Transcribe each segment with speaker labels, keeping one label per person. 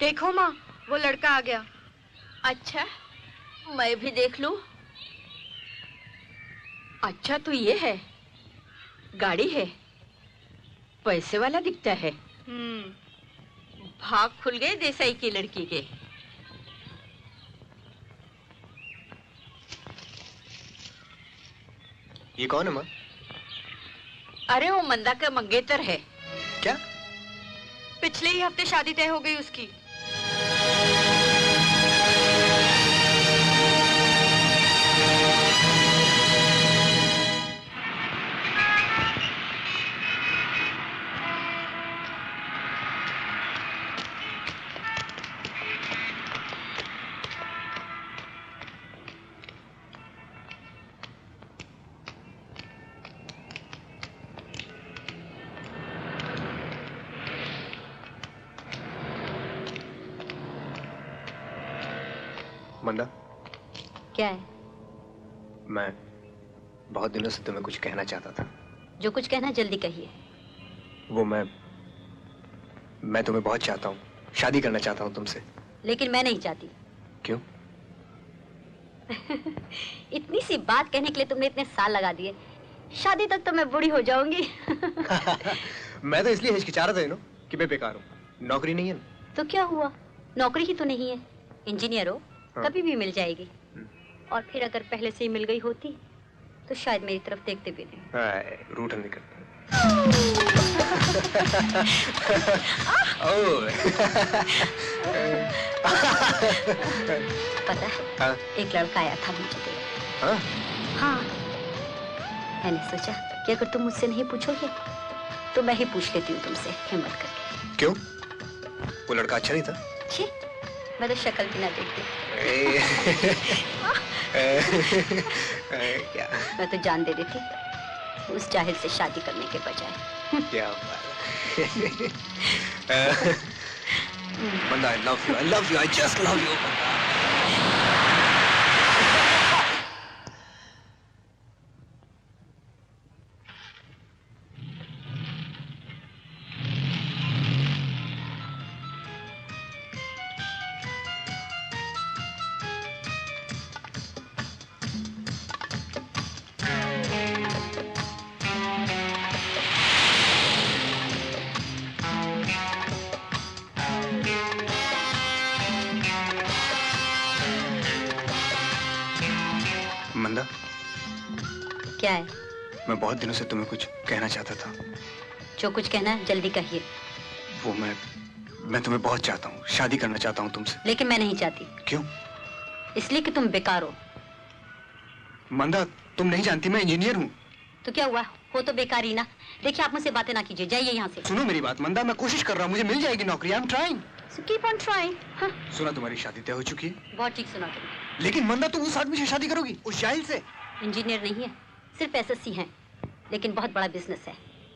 Speaker 1: देखो माँ, वो लड़का आ गया।
Speaker 2: अच्छा, मैं भी देख लूं। अच्छा तो ये है, गाड़ी है, पैसे वाला दिखता है। भाग खुल गए देसाई की लड़की के।
Speaker 3: ये कौन है माँ?
Speaker 2: अरे वो मंदा का मंगेतर है।
Speaker 3: क्या?
Speaker 1: पिछले ही हफ्ते शादी तय हो गई उसकी।
Speaker 3: मंदा,
Speaker 4: क्या है?
Speaker 3: मैं बहुत दिनों से तुम्हें कुछ कहना चाहता था।
Speaker 4: जो कुछ कहना जल्दी कहिए।
Speaker 3: वो मैं तुम्हें बहुत चाहता हूँ, शादी करना चाहता हूँ तुमसे।
Speaker 4: लेकिन मैं नहीं चाहती।
Speaker 3: क्यों?
Speaker 4: इतनी सी बात कहने के लिए तुमने इतने साल लगा दिए। शादी तक तो मैं बूढ़ी हो जाऊंगी।
Speaker 3: मैं तो इसलिए हिचकिचा रहा था कि मैं बेकार हूँ, नौकरी नहीं है ना।
Speaker 4: तो क्या हुआ, नौकरी ही तो नहीं है। इंजीनियर हो, कभी भी मिल जाएगी। और फिर अगर पहले से ही मिल गई होती तो शायद मेरी तरफ देखते भी नहीं।
Speaker 3: रूठन नहीं करते।
Speaker 4: पता है, एक लड़का आया था मुझे देखने। हाँ, मैंने सोचा कि अगर तुम मुझसे नहीं पूछोगे तो मैं ही पूछ लेती हूँ तुमसे, हिम्मत करके।
Speaker 3: क्यों? वो लड़का अच्छा नहीं था?
Speaker 4: छी, मैं तो शक्ल भी ना देखती।
Speaker 3: क्या?
Speaker 4: मैं तो जान दे देती उस जाहिल से शादी करने के बजाय।
Speaker 3: क्या बात है। मंदा, I love you, I just love you, मंदा। मंदा,
Speaker 4: क्या है?
Speaker 3: मैं बहुत दिनों से तुम्हें कुछ कहना चाहता था।
Speaker 4: जो कुछ कहना है जल्दी कहिए।
Speaker 3: वो मैं तुम्हें बहुत चाहता हूँ, शादी करना चाहता हूँ तुमसे।
Speaker 4: लेकिन मैं नहीं चाहती।
Speaker 3: क्यों?
Speaker 4: इसलिए कि तुम बेकार हो।
Speaker 3: मंदा, तुम नहीं जानती मैं इंजीनियर हूँ।
Speaker 4: तो क्या हुआ, हो तो बेकार ही ना। देखिए, आप मुझसे बातें ना कीजिए, जाइए यहाँ से।
Speaker 3: सुनो मेरी बात मंदा, मैं कोशिश कर रहा हूँ, मुझे मिल जाएगी नौकरी। I am trying.
Speaker 4: So keep on trying. हाँ?
Speaker 3: सुना तुम्हारी शादी तय हो चुकी है?
Speaker 4: बहुत ठीक सुना तुमने।
Speaker 3: लेकिन मंदा, तुम उस आदमी से शादी करोगी, उस जाहिल से?
Speaker 4: इंजीनियर नहीं है, सिर्फ एसएससी हैं, लेकिन बहुत बड़ा बिजनेस है,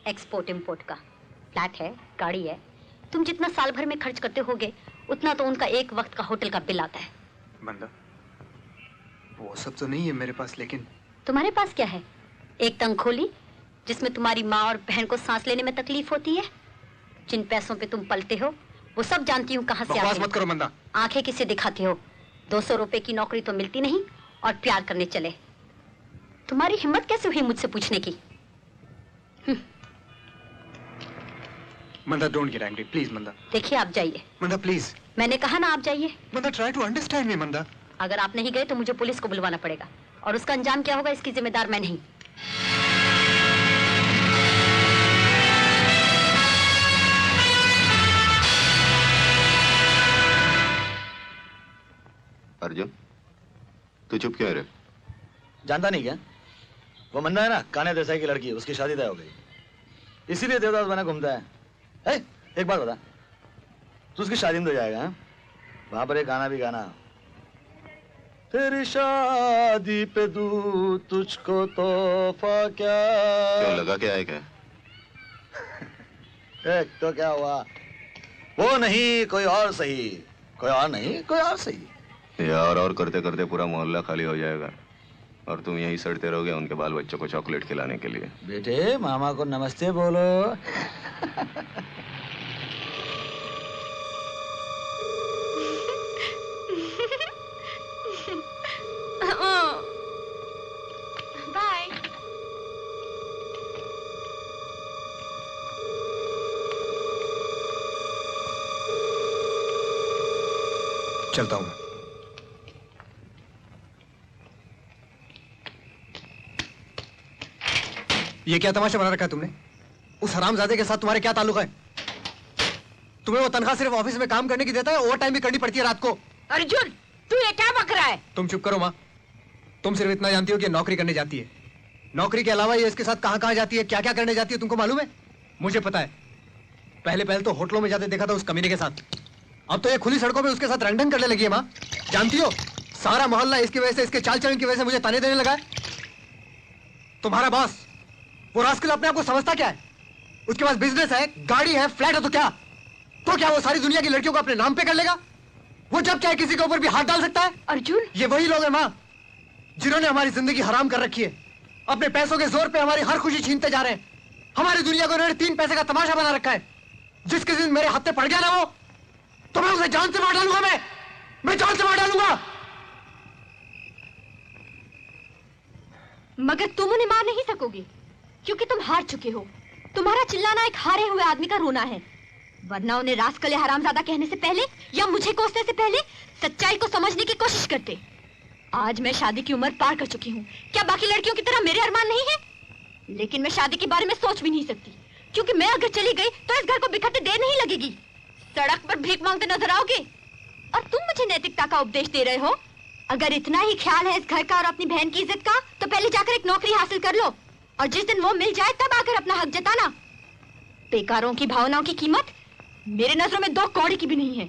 Speaker 4: एक्सपोर्ट इम्पोर्ट का। फ्लैट है, गाड़ी है। तुम जितना साल भर में खर्च करते होगे उतना तो उनका एक वक्त का होटल का बिल आता है।
Speaker 3: मंदा, वो सब तो नहीं है मेरे पास, लेकिन
Speaker 4: तुम्हारे पास क्या है? एक तंगखोली जिसमें तुम्हारी माँ और बहन को सांस लेने में तकलीफ होती है। जिन पैसों पे तुम पलते हो वो सब जानती हूँ कहाँ से आते हैं।
Speaker 3: मत करो मंदा।
Speaker 4: आंखें किसे दिखाते हो? 200 रुपए की नौकरी तो मिलती नहीं और प्यार करने चले। तुम्हारी हिम्मत कैसे हुई मुझसे पूछने की?
Speaker 3: मंदा, डोंट गेट एंग्री प्लीज मंदा।
Speaker 4: देखिए, आप जाइए।
Speaker 3: मंदा प्लीज।
Speaker 4: मैंने कहा ना, आप जाइए।
Speaker 3: मंदा, ट्राई टू अंडरस्टैंड मी मंदा।
Speaker 4: अगर आप नहीं गए तो मुझे पुलिस को बुलवाना पड़ेगा और उसका अंजाम क्या होगा इसकी जिम्मेदार मैं नहीं।
Speaker 5: अर्जुन, तू चुप क्यों है रे?
Speaker 6: जानता नहीं क्या? वो मंदा है ना, कान्या देसाई की लड़की, उसकी शादी तय हो गई, इसीलिए देवदास बना घूमता है। एक बात बता, तू उसकी शादी में तो जाएगा? वहां पर एक गाना भी गाना, तेरी शादी पे दूं तुझको तोहफा क्या।
Speaker 5: क्यों, लगा क्या है क्या?
Speaker 6: तो क्या हुआ, वो नहीं कोई और सही, कोई और नहीं कोई और सही।
Speaker 5: यार, और करते करते पूरा मोहल्ला खाली हो जाएगा और तुम यहीं सड़ते रहोगे उनके बाल बच्चों को चॉकलेट खिलाने के लिए।
Speaker 6: बेटे, मामा को नमस्ते बोलो।
Speaker 3: चलता हूं। ये क्या तमाशा बना रखा है तुमने? उस हरामजादे के साथ तुम्हारे क्या ताल्लुक है? तुम्हें वो तनख्वाह सिर्फ ऑफिस में काम करने की देता है, ओवर टाइम भी करनी पड़ती है रात को।
Speaker 2: अर्जुन, तू ये क्या बक रहा है?
Speaker 3: तुम चुप करो माँ। तुम सिर्फ इतना जानती हो कि नौकरी करने जाती है। नौकरी के अलावा ये इसके साथ कहां कहां जाती है, क्या क्या करने जाती है, तुमको मालूम है? मुझे पता है। पहले तो होटलों में जाते देखा था उस कमीने के साथ। अब तो ये खुली सड़कों में उसके साथ रंगढंग करने लगी है माँ। जानती हो, सारा मोहल्ला इसकी वजह से, इसके चाल चलन की वजह से मुझे ताने देने लगा है। तुम्हारा बॉस, वो रास्कल अपने आप को समझता क्या है? उसके पास बिजनेस है, गाड़ी है, फ्लैट है, तो क्या वो सारी दुनिया की लड़कियों को अपने नाम पे कर लेगा? वो जब चाहे किसी के ऊपर भी हाथ डाल सकता है।
Speaker 2: अर्जुन,
Speaker 3: ये वही लोग हैं माँ, जिन्होंने हमारी जिंदगी हराम कर रखी है। अपने पैसों के जोर पे हमारी हर खुशी छीनते जा रहे हैं। हमारी दुनिया को उन्होंने 3 पैसे का तमाशा बना रखा है। जिसके दिन मेरे हाथ पे पड़ गया ना वो, तो मैं उसे जान से मार डालूंगा। मैं जान से मार डालूंगा।
Speaker 1: मगर तुम उन्हें मार नहीं सकोगे, क्योंकि तुम हार चुके हो। तुम्हारा चिल्लाना एक हारे हुए आदमी का रोना है। वरना उन्हें रास्कल या हरामजादा कहने से पहले या मुझे कोसने से पहले सच्चाई को समझने की कोशिश करते। आज मैं शादी की उम्र पार कर चुकी हूँ। क्या बाकी लड़कियों की तरह मेरे अरमान नहीं है? लेकिन मैं शादी के बारे में सोच भी नहीं सकती, क्योंकि मैं अगर चली गई तो इस घर को बिखरते देर नहीं लगेगी। सड़क पर भीख मांगते नजर आओगे और तुम मुझे नैतिकता का उपदेश दे रहे हो। अगर इतना ही ख्याल है इस घर का और अपनी बहन की इज्जत का, तो पहले जाकर एक नौकरी हासिल कर लो, और जिस दिन वो मिल जाए तब आकर अपना हक जताना। बेकारों की भावनाओं की कीमत मेरे नजरों में 2 कौड़ी की भी नहीं है।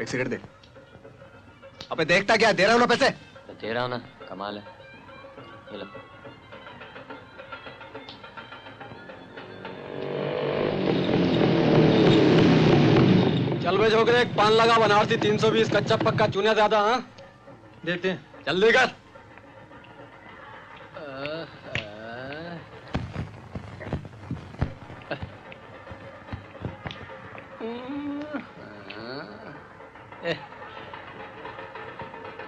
Speaker 3: एक सिगरेट दे। अबे देखता क्या, दे रहा हूं ना पैसे।
Speaker 7: तो दे रहा हूं ना, कमाल है। ये लो।
Speaker 8: चल बे छोकरे, एक पान लगा बनारसी 320, कच्चा पक्का, चूना ज्यादा। हाँ
Speaker 6: देते हैं।
Speaker 8: जल्दी कर।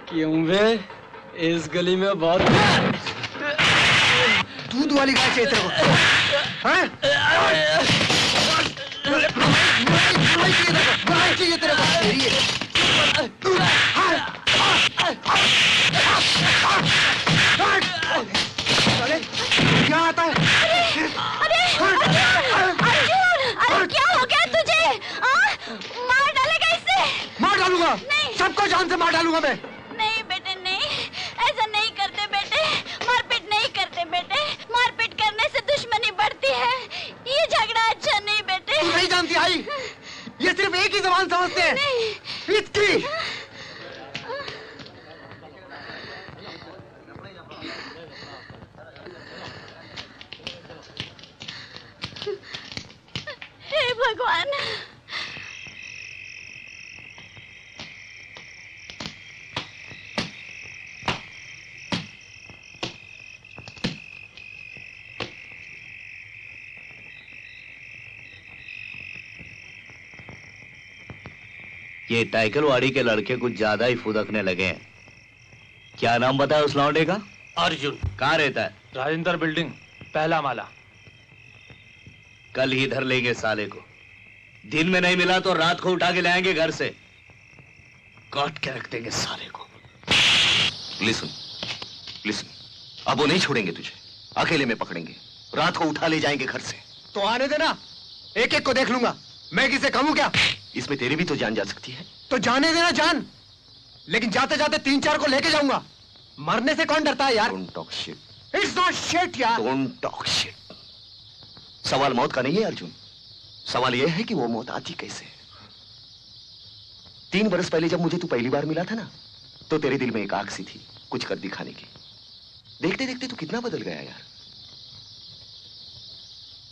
Speaker 8: क्यों बे, इस गली में बहुत
Speaker 3: दूध वाली गाय चाहिए तेरे को? हाँ? गाय चाहिए तेरे को? तेरी है। अरे क्या आता है?
Speaker 1: अरे क्या हो गया तुझे? मार डालेगा इससे?
Speaker 3: मार डालूंगा, सबको जान से मार डालूंगा मैं।
Speaker 1: नहीं बेटे नहीं, ऐसा नहीं करते बेटे। मारपीट नहीं करते बेटे। मारपीट करने से दुश्मनी बढ़ती है। ये झगड़ा अच्छा नहीं बेटे।
Speaker 3: तू नहीं जानती आई, ये सिर्फ एक ही जबान समझते हैं, इसकी।
Speaker 1: हे भगवान,
Speaker 9: ये टाइकलवाड़ी के लड़के कुछ ज्यादा ही फुदकने लगे हैं। क्या नाम बताया उस लौंडे का?
Speaker 6: अर्जुन।
Speaker 9: कहाँ रहता है?
Speaker 6: राजेंद्र बिल्डिंग, पहला माला।
Speaker 9: कल ही धर लेंगे साले को। दिन में नहीं मिला तो रात को उठा के लाएंगे घर से, काट के रख देंगे साले को।
Speaker 5: लिसन, लिसन, अब वो नहीं छोड़ेंगे तुझे, अकेले में पकड़ेंगे, रात को उठा ले जाएंगे घर से।
Speaker 3: तो आने देना, एक एक को देख लूंगा। मैं किसे कहूं क्या?
Speaker 5: इसमें तेरी भी तो जान जा सकती है।
Speaker 3: तो जाने देना जान, लेकिन जाते जाते 3-4 को लेके जाऊंगा। मरने से कौन डरता है यार?
Speaker 5: Don't talk shit.
Speaker 3: It's not shit यार।
Speaker 5: Don't talk shit. सवाल मौत का नहीं है अर्जुन, सवाल यह है कि वो मौत आती कैसे। 3 बरस पहले जब मुझे तू पहली बार मिला था ना, तो तेरे दिल में एक आग सी थी कुछ कर दिखाने की। देखते देखते तू कितना बदल गया यार।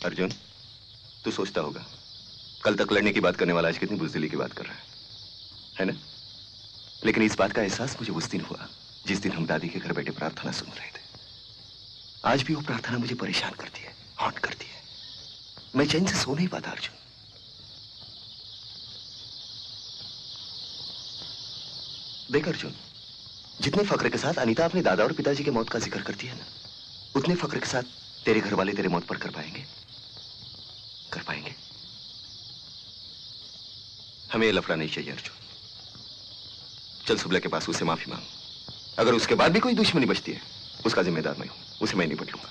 Speaker 5: अर्जुन, तू सोचता होगा कल तक लड़ने की बात करने वाला आज कितनी बुज़दिली की बात कर रहा है ना? लेकिन इस बात का एहसास मुझे उस दिन हुआ जिस दिन हम दादी के घर बैठे प्रार्थना सुन रहे थे। आज भी वो प्रार्थना मुझे परेशान करती है, हॉन्ट करती है। मैं चैन से सो नहीं पाता अर्जुन। देख अर्जुन, जितने फक्र के साथ अनीता अपने दादा और पिताजी की मौत का जिक्र करती है ना, उतने फक्र के साथ तेरे घर वाले तेरे मौत पर कर पाएंगे? कर पाएंगे? हमें ये लफड़ा नहीं चाहिए अर्जुन। चल सुबला के पास उसे माफी मांग। अगर उसके बाद भी कोई दुश्मनी बचती है, उसका जिम्मेदार मैं हूं, उसे मैं निपट लूंगा।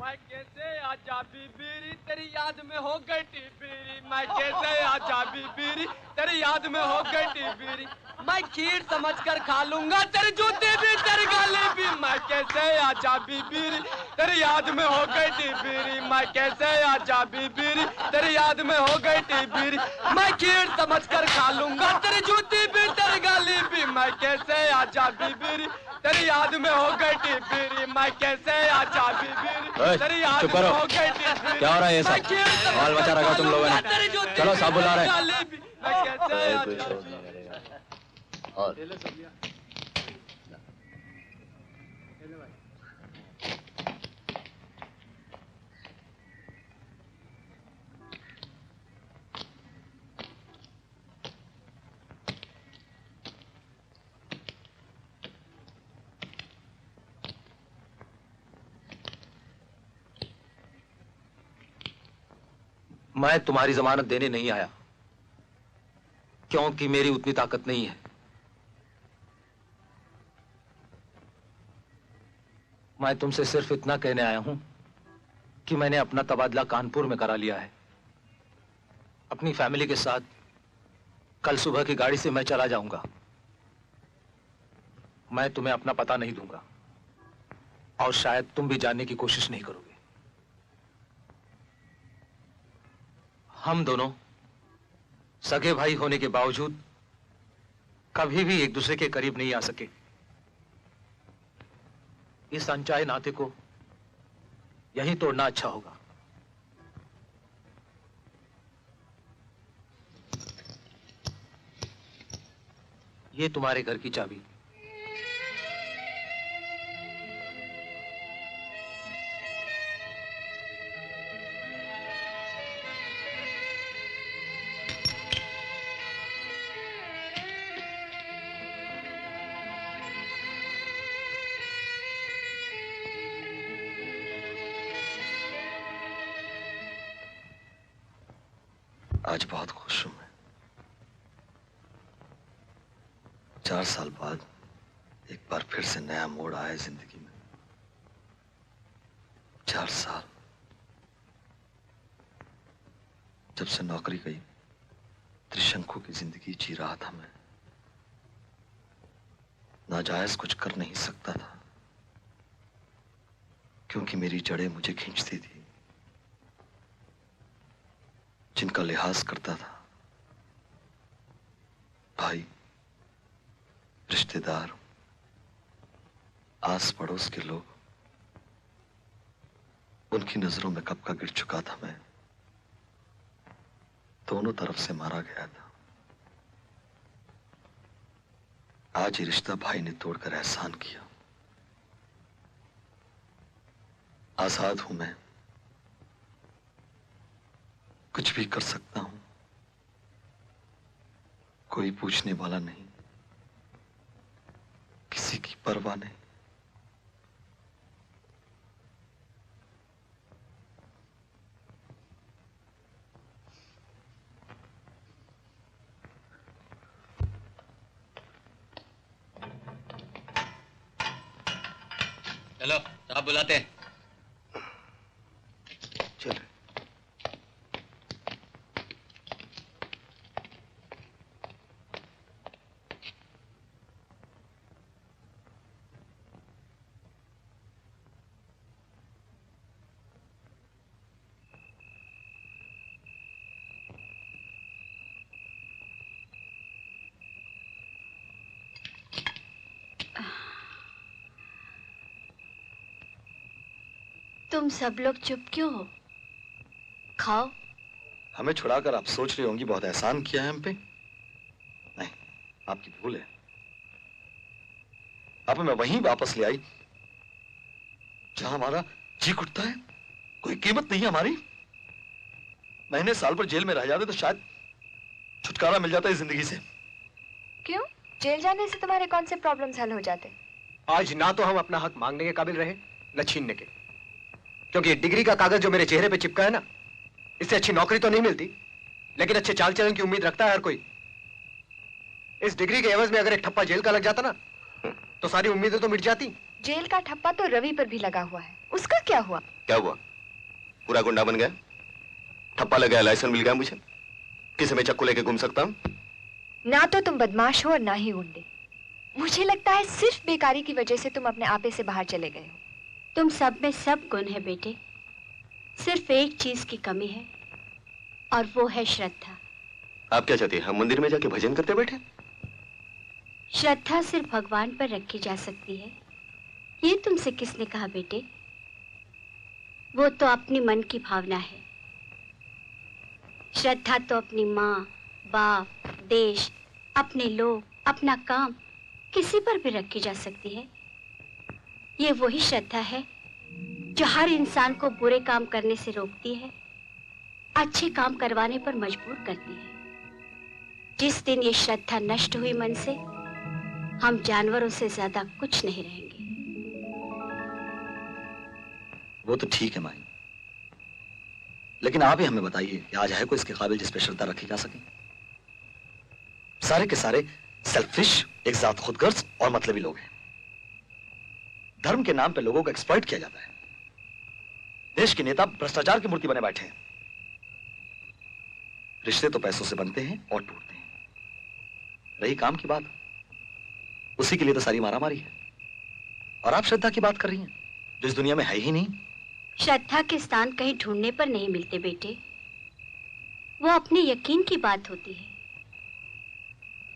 Speaker 8: मैं कैसे आजा बीबीरी तेरी याद में हो गई टीबीरी, मैं कैसे आजा बीबीरी तेरी याद में हो गई टीबीरी, मैं खीर समझकर खा लूंगा, तेरी जूती भी तेरी गाली भी। मैं कैसे आजा बीबीरी, तेरी याद में हो गई टीबीरी। मैं कैसे आजा बीबीरी, तेरी याद में हो गई टीबीरी। मैं खीर समझकर खा लूंगा, तेरी जूती भी तेरी गाली भी। मैं कैसे आजा बीबीरी, तेरी याद में हो गई टीबीरी। मैं कैसे आजा बीबीरी, तेरी याद में हो गई टीबीरी। क्या हो रहा है ये सब? बाल बचा रखा तुम लोगों ने। चलो सब बुला रहे हैं। मैं कैसे आजा
Speaker 9: और
Speaker 10: मैं तुम्हारी जमानत देने नहीं आया, क्योंकि मेरी उतनी ताकत नहीं है। मैं तुमसे सिर्फ इतना कहने आया हूं कि मैंने अपना तबादला कानपुर में करा लिया है। अपनी फैमिली के साथ कल सुबह की गाड़ी से मैं चला जाऊंगा। मैं तुम्हें अपना पता नहीं दूंगा और शायद तुम भी जानने की कोशिश नहीं करोगे। हम दोनों सगे भाई होने के बावजूद कभी भी एक दूसरे के करीब नहीं आ सके। इस अनचाहे नाते को यहीं तोड़ना अच्छा होगा। ये तुम्हारे घर की चाबी।
Speaker 6: आज बहुत खुश हूं मैं। 4 साल बाद एक बार फिर से नया मोड़ आया जिंदगी में। 4 साल जब से नौकरी गई, त्रिशंकु की जिंदगी जी रहा था मैं। नाजायज कुछ कर नहीं सकता था क्योंकि मेरी जड़ें मुझे खींचती थी। जिनका लिहाज करता था, भाई, रिश्तेदार, आस पड़ोस के लोग, उनकी नजरों में कब का गिर चुका था मैं। दोनों तरफ से मारा गया था। आज ये रिश्ता भाई ने तोड़कर एहसान किया। आजाद हूं मैं, कुछ भी कर सकता हूं, कोई पूछने वाला नहीं, किसी की परवाह नहीं।
Speaker 9: चलो साहब बुलाते हैं।
Speaker 6: चल
Speaker 1: तुम सब लोग चुप क्यों हो? खाओ।
Speaker 6: हमें छुड़ाकर आप सोच रही होंगी बहुत एहसान किया है हम पे। नहीं, आपकी भूल है। आप हमें वहीं वापस ले आई जहां हमारा जी उठता है। कोई कीमत नहीं है हमारी। महीने साल पर जेल में रह जाते तो शायद छुटकारा मिल जाता है जिंदगी से।
Speaker 11: क्यों? जेल जाने से तुम्हारे कौन से प्रॉब्लम्स हल हो जाते?
Speaker 3: आज ना तो हम अपना हक मांगने के काबिल रहे, न छीनने के। क्योंकि ये डिग्री का कागज जो मेरे चेहरे पे चिपका है ना, इससे अच्छी नौकरी तो नहीं मिलती, लेकिन अच्छे चाल चलन की उम्मीद रखता है हर कोई। इस डिग्री के एवज में अगर एक ठप्पा जेल का लग जाता ना, तो सारी उम्मीदें तो मिट जाती।
Speaker 11: जेल का ठप्पा तो रवि पर भी लगा हुआ है, उसका क्या हुआ?
Speaker 5: क्या हुआ? पूरा गुंडा बन गया, ठप्पा लग गया, लाइसेंस मिल गया मुझे, किसी में चक्कू लेके घूम सकता हूं।
Speaker 11: ना तो तुम बदमाश हो और ना ही गुंडे। मुझे लगता है सिर्फ बेकारी की वजह से तुम अपने आपे से बाहर चले गए हो।
Speaker 4: तुम सब में सब गुण है बेटे, सिर्फ एक चीज की कमी है और वो है श्रद्धा।
Speaker 5: आप क्या चाहते हैं, हम मंदिर में जाके भजन करते बैठे?
Speaker 4: श्रद्धा सिर्फ भगवान पर रखी जा सकती है, ये तुमसे किसने कहा बेटे? वो तो अपनी मन की भावना है। श्रद्धा तो अपनी माँ, बाप, देश, अपने लोग, अपना काम, किसी पर भी रखी जा सकती है। ये वही श्रद्धा है जो हर इंसान को बुरे काम करने से रोकती है, अच्छे काम करवाने पर मजबूर करती है। जिस दिन ये श्रद्धा नष्ट हुई मन से, हम जानवरों से ज्यादा कुछ नहीं रहेंगे।
Speaker 6: वो तो ठीक है माई, लेकिन आप ही हमें बताइए कि आज है कोई इसके काबिल जिस पे श्रद्धा रखी जा सके? सारे के सारे सेल्फिश, एक जात खुदगर्ज और मतलबी लोग हैं। धर्म के नाम पे लोगों को एक्सप्लॉइट किया जाता है। देश के नेता भ्रष्टाचार की मूर्ति बने बैठे हैं। रिश्ते तो पैसों से बनते हैं और टूटते हैं। रही काम की बात, उसी के लिए तो सारी मारामारी है। और आप श्रद्धा की बात कर रही हैं जो इस दुनिया में है ही नहीं।
Speaker 4: श्रद्धा के स्थान कहीं ढूंढने पर नहीं मिलते बेटे, वो अपने यकीन की बात होती है।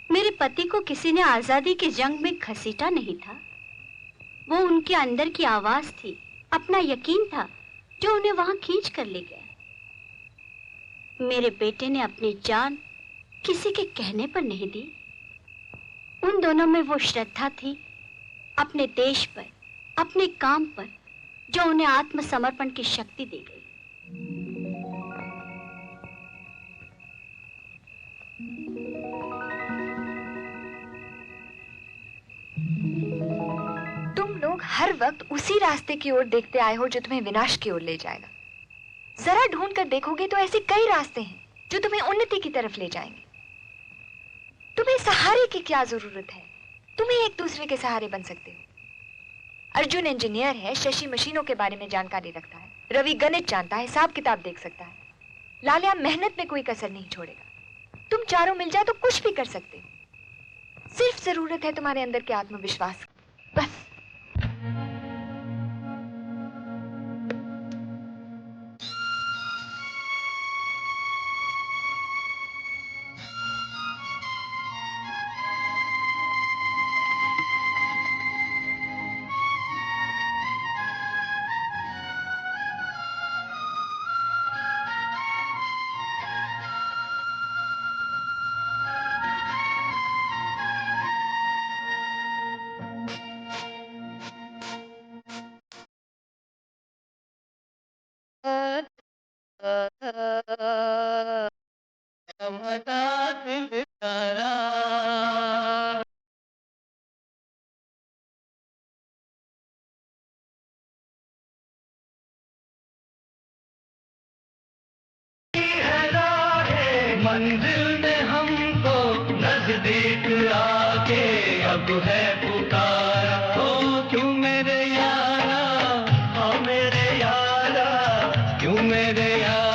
Speaker 4: मेरे पति को किसी ने आजादी के जंग में घसीटा नहीं था, वो उनके अंदर की आवाज थी, अपना यकीन था जो उन्हें वहां खींच कर ले गया। मेरे बेटे ने अपनी जान किसी के कहने पर नहीं दी। उन दोनों में वो श्रद्धा थी अपने देश पर, अपने काम पर, जो उन्हें आत्मसमर्पण की शक्ति दे गई।
Speaker 11: तुम लोग हर वक्त उसी रास्ते की ओर देखते आए हो जो तुम्हें विनाश की ओर ले जाएगा। जरा ढूंढ कर देखोगे तो ऐसे कई रास्ते हैं जो तुम्हें उन्नति की तरफ ले जाएंगे। तुम्हें सहारे की क्या जरूरत है? तुम्हें एक दूसरे के सहारे बन सकते हो। अर्जुन इंजीनियर है, शशि मशीनों के बारे में जानकारी रखता है, रवि गणित जानता है, हिसाब किताब देख सकता है, लालिया मेहनत में कोई कसर नहीं छोड़ेगा। तुम चारों मिल जाए तो कुछ भी कर सकते हो। सिर्फ जरूरत है तुम्हारे अंदर के आत्मविश्वास की, बस।
Speaker 12: मंजिल में हमको नजदीक आके अब है पुकारा। हो क्यों मेरे यारा, हाँ मेरे यारा, क्यों मेरे यारा।